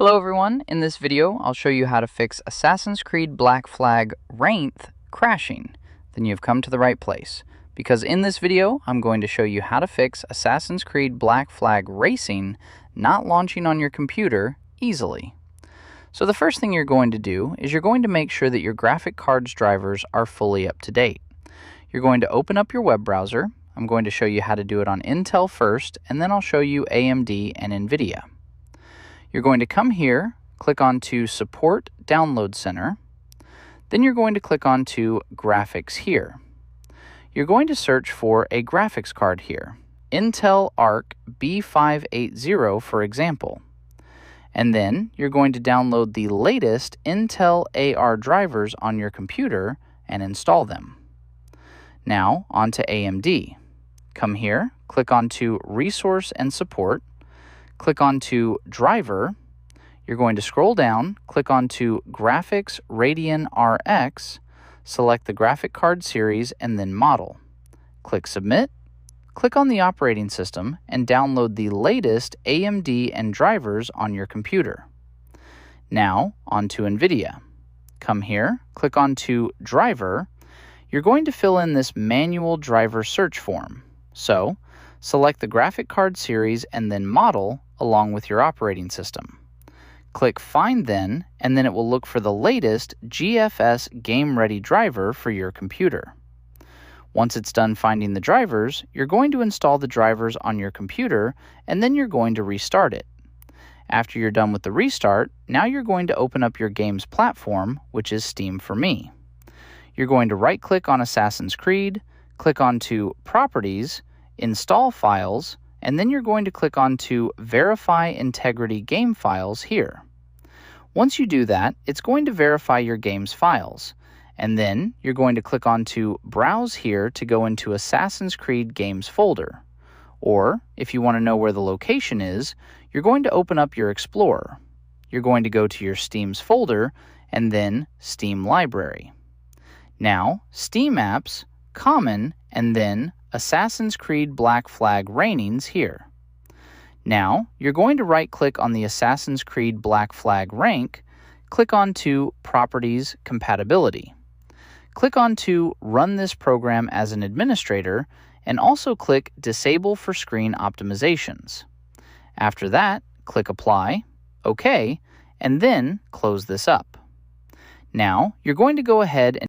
Hello everyone, in this video I'll show you how to fix Assassin's Creed Black Flag Resynced crashing. Then you've come to the right place, because in this video I'm going to show you how to fix Assassin's Creed Black Flag racing not launching on your computer easily. So the first thing you're going to do is you're going to make sure that your graphic card's drivers are fully up to date. You're going to open up your web browser. I'm going to show you how to do it on Intel first, and then I'll show you AMD and NVIDIA. You're going to come here, click onto Support Download Center. Then you're going to click onto Graphics here. You're going to search for a graphics card here, Intel Arc B580 for example. And then you're going to download the latest Intel AR drivers on your computer and install them. Now onto AMD. Come here, click onto Resource and Support. Click onto Driver. You're going to scroll down, click onto Graphics Radeon RX, select the graphic card series and then model. Click Submit. Click on the operating system and download the latest AMD and drivers on your computer. Now onto NVIDIA. Come here, click onto Driver. You're going to fill in this manual driver search form. So, select the graphic card series and then model along with your operating system. Click Find then, and then it will look for the latest GFS Game Ready driver for your computer. Once it's done finding the drivers, you're going to install the drivers on your computer, and then you're going to restart it. After you're done with the restart, now you're going to open up your game's platform, which is Steam for me. You're going to right-click on Assassin's Creed, click onto Properties, Install Files, and then you're going to click onto Verify Integrity Game Files here. Once you do that, it's going to verify your game's files, and then you're going to click onto Browse here to go into Assassin's Creed Games folder. Or, if you want to know where the location is, you're going to open up your Explorer. You're going to go to your Steam's folder, and then Steam Library. Now, Steam Apps, Common, and then Assassin's Creed Black Flag Rainings here. Now, you're going to right-click on the Assassin's Creed Black Flag rank, click onto Properties Compatibility. Click onto Run this program as an administrator, and also click Disable for Screen Optimizations. After that, click Apply, OK, and then close this up. Now, you're going to go ahead and